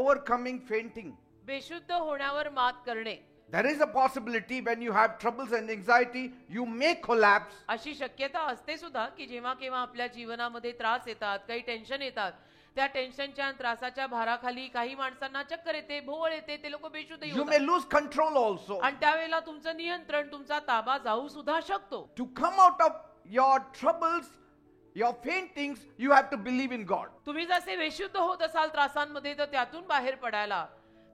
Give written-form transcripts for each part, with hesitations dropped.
overcoming fainting. बेशुद्ध होण्यावर मात करणे. There is a possibility when you have troubles and anxiety, you may collapse. अशी शक्यता असते सुद्धा की जेव्हा केव्हा आपल्या जीवनामध्ये त्रास येतात, काही टेन्शन येतात, त्या टेन्शनच्या आणि त्रासाच्या भाराखाली काही माणसांना चक्कर येते, भोवळ येते, ते लोक बेशुद्ध You may lose control also. आणि त्यावेळेला तुमचं नियंत्रण, तुमचा ताबा जाऊ सुद्धा शकतो. To come out of your troubles, your faintings, you have to believe in God. तुम्ही जसे बेशुद्ध होत असाल त्रासांमध्ये, तर त्यातून बाहेर पडायला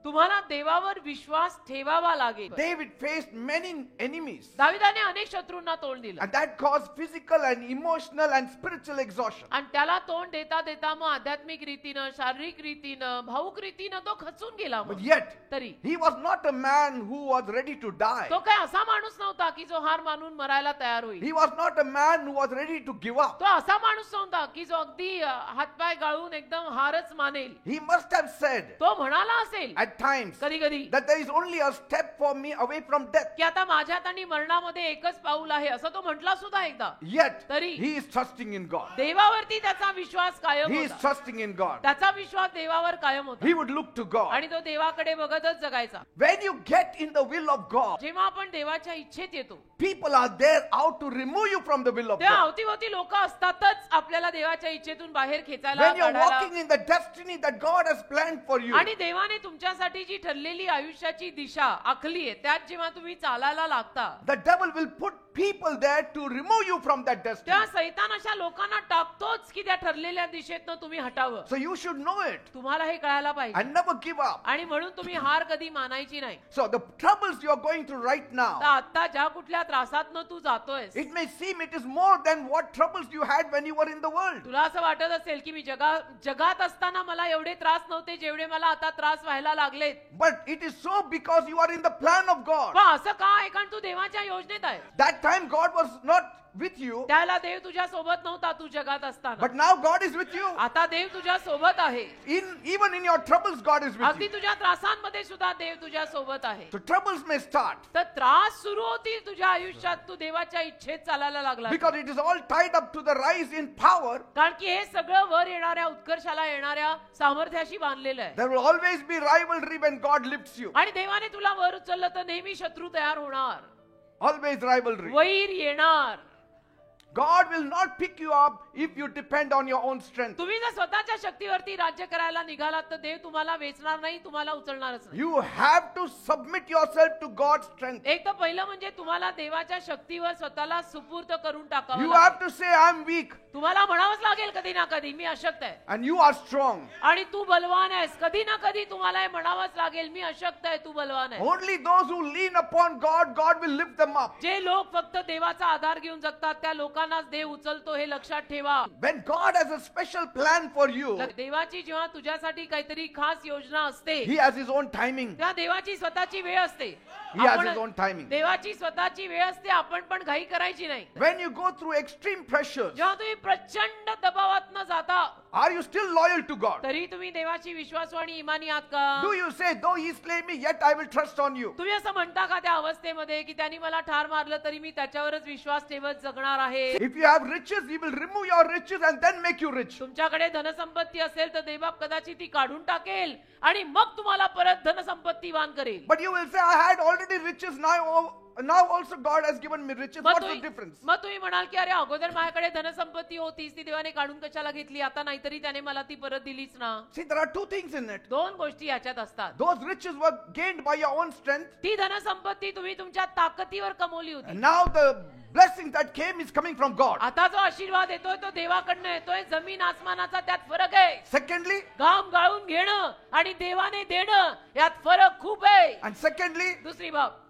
तुम्हाला देवावर विश्वास ठेवावा लागेल. David faced many enemies, दाविदाने अनेक शत्रूंना तोंड दिलं and that caused physical and emotional and spiritual exhaustion. आणि त्याला तोंड देता देता मग आध्यात्मिक रीतीनं, शारीरिक रीतीनं, भावुक रीतीनं तो खचून गेला. But yet, तरी he was not a man who was ready to die. तो काय असा माणूस नव्हता की जो हार मानून मरायला तयार होईल. He was not a man who was ready to give up. तो असा माणूस नव्हता की जो अगदी हातपाय गाळून एकदम हारच मानेल. He must have said तो म्हणाला असेल at times कधी कधी that there is only a step for me away from death. की आता माझ्यात आणि मरणामध्ये एकच पाऊल आहे, असं तो म्हटला सुद्धा एकदा. Yet तरी he is trusting in God. देवावरती त्याचा विश्वास कायम He is होता. trusting in God. त्याचा विश्वास देवावर कायम होता He would look to God. आणि तो देवाकडे बघतच जगायचा. When you get in the will of God, जेव्हा आपण देवाच्या इच्छेत येतो, people are there out to remove you from the will of त्या God. अवतीभोवती लोक असतातच आपल्याला देवाच्या इच्छेतून बाहेर खेचायला, When you are काढायला. walking in the destiny that God has planned for you, आणि देवाने तुमच्यासाठी जी ठरलेली आयुष्याची दिशा आखली आहे, त्यात जेव्हा तुम्ही चालायला लागता, the devil will put people there to remove you from that destiny. त्या सैतान अशा लोकांना टाकतोच की त्या ठरलेल्या दिशेतनं तुम्ही हटावं. So you should know it तुम्हाला हे कळायला पाहिजे and never give up. आणि म्हणून तुम्ही हार कधी मानायची नाही. So the troubles you are going through right तर now, आता ज्या कुठल्या त्रासातनं तू जातोयस, it may seem it is more than what troubles you had when you were in the world. तुला असं वाटत असेल की मी जगात असताना मला एवढे त्रास नव्हते जेवढे मला आता त्रास व्हायला लागलेत. But it is so because you are in the plan of God. पण असं का आहे? कारण तू देवाच्या योजनेत आहे. That time God was not with you, त्याला देव तुझ्या सोबत नव्हता तू जगात असताना. but now God is with you. आता देव तुझ्या सोबत आहे. Even in your troubles, God is with अगदी you. तुझ्या त्रासांमध्ये सुद्धा देव तुझ्या सोबत आहे. So troubles may start तर त्रास सुरू होतील तुझ्या आयुष्यात, तू देवाच्या इच्छेत चालायला लागला, because it is all tied up to the rise in power. कारण की हे सगळं वर येणाऱ्या उत्कर्षाला येणाऱ्या सामर्थ्याशी बांधलेलं आहे. There will always be rivalry when God lifts you. आणि देवाने तुला वर उचललं तर नेहमी शत्रू तयार होणार, Always rivalry. वैर येणार. God will not pick you up if you depend on your own strength. तुम्ही जर स्वतःच्या शक्तीवरती राज्य करायला निघालात तर देव तुम्हाला वेचणार नाही, तुम्हाला उचलणारच नाही. You have to submit yourself to God's strength. एक तर पहिलं म्हणजे तुम्हाला देवाच्या शक्तीवर स्वतःला सुपूर्त करून टाकावं You लागेल. have to say, I'm weak तुम्हाला म्हणावंच लागेल कधी ना कधी मी अशक्त आहे and you are strong. आणि तू बलवान आहेस. कधी ना कधी तुम्हाला हे म्हणावंच लागेल मी अशक्त आहे, तू बलवान आहे. Only those who lean upon God, God will lift them up. जे लोक फक्त देवाचा आधार घेऊन जगतात त्या लोकांनाच देव उचलतो, हे लक्षात ठेवा. When God has a special plan for you, देवाची जेव्हा तुझ्यासाठी काहीतरी खास योजना असते, He has His own timing. त्या देवाची स्वतःची वेळ असते. He has His own timing. देवाची स्वतःची वेळ असते, आपण पण घाई करायची नाही. When you go through extreme pressures, जेव्हा तुम्ही प्रचंड दबावातनं जाता, are you still loyal to God? तरी तुम्ही देवाची विश्वासू आणि इमानी आहात का? Do you say, though He slay me, yet I will trust on you? तुम्ही असं म्हणता का त्या अवस्थेमध्ये की त्यांनी मला ठार मारलं तरी मी त्याच्यावरच विश्वास ठेवत जगणार आहे? If you have riches, He will remove your riches and then make you rich. तुमच्याकडे धनसंपत्ती असेल तर देवबाप कदाचित ती काढून टाकेल आणि मग तुम्हाला परत धनसंपत्तीवान करेल. But you will say, I had already riches, now also God has given me riches. What's the difference? मग तुम्ही म्हणाल की अरे अगोदर माझ्याकडे धनसंपत्ती होतीच, ती देवाने काढून कशाला घेतली, आता नाहीतरी त्याने मला ती परत दिलीच ना. See, there are two things in it. दोन गोष्टी याच्यात असतात. Those riches were gained by your own strength. ती धनसंपत्ती तुम्ही तुमच्या ताकदीवर कमवली होती. And now the blessing that came is coming from God. आता जो आशीर्वाद येतोय तो देवाकडनं येतोय. जमीन आसमानाचा त्यात फरक आहे. Secondly, घाम गाळून घेणं आणि देवाने देणं यात फरक खूप आहे. and secondly, दुसरी बाब,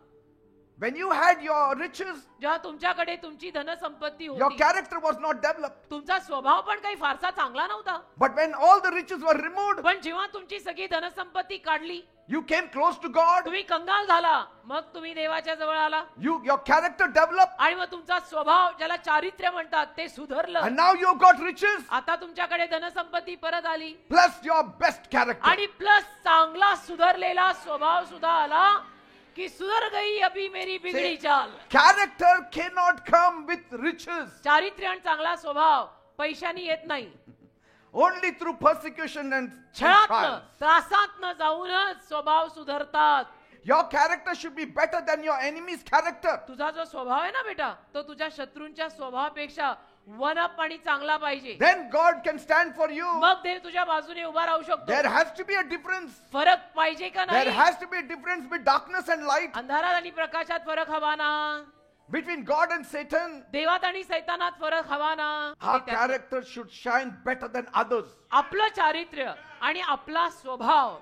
when you had your riches, जेव्हा तुमच्याकडे तुमची धनसंपत्ती your होती, character was not developed. तुमचा स्वभाव पण काही फारसा चांगला नव्हता. But when all the riches were removed, पण जेव्हा तुमची सगळी धनसंपत्ती काढली, you came close to God. तुम्ही कंगाल झाला, मग तुम्ही देवाच्या जवळ आला Your character developed. आणि मग तुमचा स्वभाव, ज्याला चारित्र्य म्हणतात, ते सुधारलं. And now you got riches आता तुमच्याकडे धनसंपत्ती परत आली plus your best character. आणि प्लस चांगला सुधारलेला स्वभाव सुद्धा आला की सुधर गई अभी मेरी बिगड़ी चाल. Character cannot come with riches. चारित्र्य आणि चांगला स्वभाव पैशानी येत नाही. Only through persecution and छळातनं trials. त्रासातनं जाऊनच स्वभाव सुधारतात. Your character should be better than your enemy's character. तुझा जो स्वभाव आहे ना बेटा, तो तुझ्या शत्रूंच्या स्वभावापेक्षा वन अप आणि चांगला पाहिजे. Then God can stand for you. मग देव तुझ्या बाजूने उभा राहू शकतो. There has to be a difference. फरक पाहिजे का There नाही? has to be a difference between darkness and light, अंधारात आणि प्रकाशात फरक हवा ना. between God and Satan. देवात आणि सैतानात फरक हवा ना. Our हे त्यात- character should shine better than others. आपलं चारित्र्य आणि आपला स्वभाव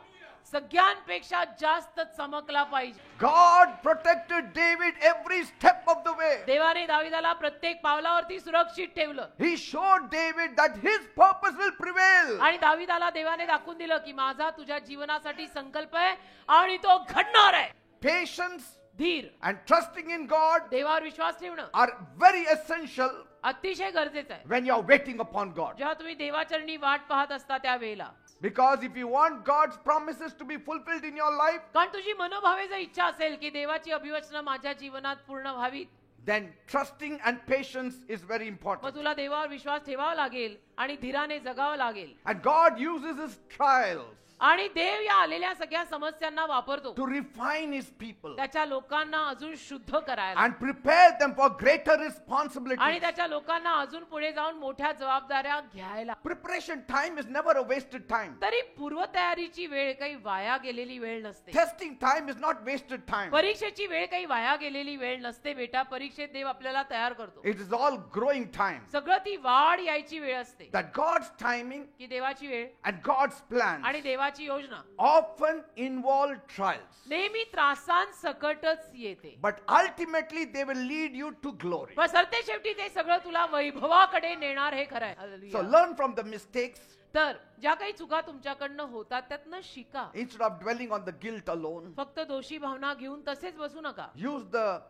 सगळ्यांपेक्षा जास्त चमकला पाहिजे. God protected David every step of the way. देवाने दाविदाला प्रत्येक पावलावरती सुरक्षित ठेवलं. He showed David that his purpose will prevail. आणि दाविदाला देवाने दाखवून दिलं की माझा तुझ्या जीवनासाठी संकल्प आहे आणि तो घडणार आहे. Patience धीर, and trusting in God देवावर विश्वास ठेवणं are very essential अतिशय गरजेचं आहे. when you are waiting upon God. जेव्हा तुम्ही देवाचरणी वाट पाहत असता त्यावेळेला. Because if you want God's promises to be fulfilled in your life, कारण तुझी मनोभावे जर इच्छा असेल की देवाची अभिवचनं माझ्या जीवनात पूर्ण व्हावीत, then trusting and patience is very मग important. तुला देवावर विश्वास ठेवावा लागेल आणि धीराने जगावं लागेल. And God uses his trials आणि देव या आलेल्या सगळ्या समस्यांना वापरतो to refine his people त्याच्या लोकांना अजून शुद्ध करायला and prepare them for greater आणि responsibilities. त्याच्या लोकांना अजून पुढे जाऊन मोठ्या जबाबदाऱ्या घ्यायला. Preparation time is never a wasted time. तरी पूर्वतयारीची वेळ काही वाया गेलेली वेळ नसते. Testing time is not wasted time. परीक्षेची वेळ काही वाया गेलेली वेळ नसते बेटा. परीक्षेत देव आपल्याला तयार करतो. It is all growing time. सगळं ती वाढ यायची वेळ असते That God's timing की देवाची वेळ and God's plans आणि देवाची योजना often involve trials. नेहमी त्रासांसकटच येते. But ultimately they will lead you to glory. पण सरते शेवटी ते सगळं तुला वैभवाकडे नेणार हे खरं आहे. So hallelujah. learn from the mistakes तर ज्या काही चुका तुमच्याकडनं होतात त्यातनं शिका. instead of dwelling on the guilt alone. फक्त दोषी भावना घेऊन तसेच बसू नका. Use the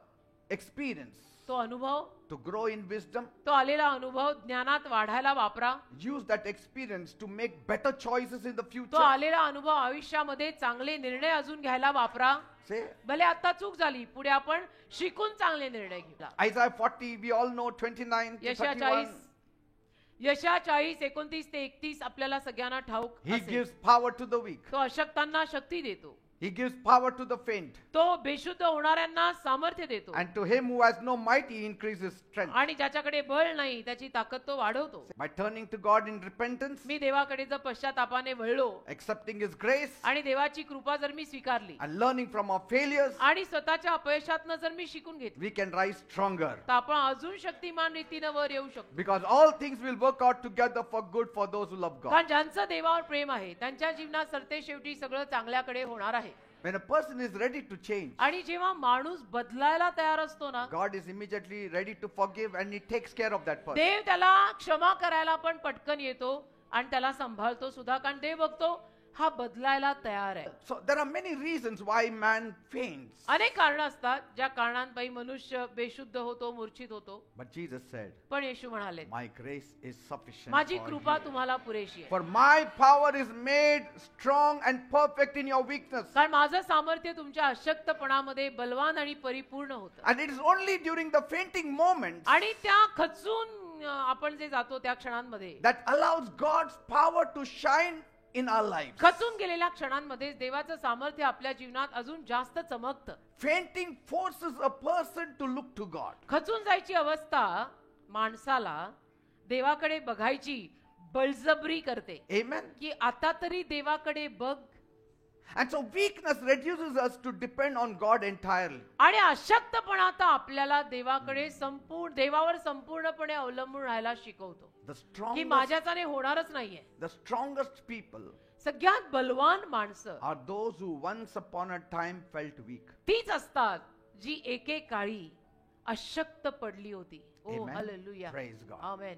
experience तो अनुभव, to grow in wisdom. तो आलेला अनुभव ज्ञानात वाढायला वापरा. Use that experience to make better choices in the तो future. आलेला अनुभव आयुष्यामध्ये चांगले निर्णय अजून घ्यायला वापरा. Say भले आता चूक झाली, पुढे आपण शिकून चांगले निर्णय घेऊया. Isaiah 40, we all know 29 to यशा 31. 40 29 ते 31 आपल्याला सगळ्यांना ठाऊक He असेल. gives power to the weak. तो अशक्तांना शक्ती देतो. He gives power to the faint. तो बेशुद्ध होणाऱ्यांना सामर्थ्य देतो. And to him who has no might, he increases strength. आणि ज्याच्याकडे बळ नाही त्याची ताकद तो वाढवतो. By turning to God in repentance, मी देवाकडे जर पश्चातापाने वळलो accepting his grace, आणि देवाची कृपा जर मी स्वीकारली and learning from our failures, आणि स्वतःच्या अपयशातनं जर मी शिकून घेतली, we can rise stronger. तर आपण अजून शक्तिमान रीतीनं वर येऊ शकतो. Because all things will work out together for good for those who love God. कारण ज्यांचं देवावर प्रेम आहे त्यांच्या जीवनात सरते शेवटी सगळं चांगल्याकडे होणार आहे. When a person is ready to change, आणि जेव्हा माणूस बदलायला तयार असतो ना, God is immediately ready to forgive and he takes care of that person. देव त्याला क्षमा करायला पण पटकन येतो आणि त्याला सांभाळतो सुद्धा. कारण देव बघतो हा बदलायला तयार आहे. So there are many reasons why man faints. अनेक कारण असतात ज्या कारणांपायी मनुष्य बेशुद्ध होतो, मूर्छित होतो. But Jesus said, पण येशू म्हणाले my grace is sufficient माझी for कृपा you. तुम्हाला पुरेशी आहे. For my power is made strong and perfect in your weakness. कारण माझं सामर्थ्य तुमच्या अशक्तपणामध्ये बलवान आणि परिपूर्ण होतं. And it is only during the fainting moments आणि त्या खचून आपण जे जातो त्या क्षणांमध्ये, that allows God's power to shine in our lives. खचून गेलेल्या क्षणांमध्ये देवाचं सामर्थ्य आपल्या जीवनात अजून जास्त चमकतं. Fainting forces a person to look to God. खचून जायची अवस्था माणसाला देवाकडे बघायची बळजबरी करते Amen. की आता तरी देवाकडे बघ. And so weakness reduces us to depend on God entirely. आणि अशक्तपणा तर आपल्याला देवावर संपूर्णपणे अवलंबून राहायला शिकवतो The की strongest, माझ्याच्याने होणारच नाहीये. the strongest people सगळ्यात बलवान माणसं are those who once upon a time felt weak. तीच असतात जी एकेकाळी अशक्त पडली होती. ओ Amen. हालेलुया. Praise God. आमेन.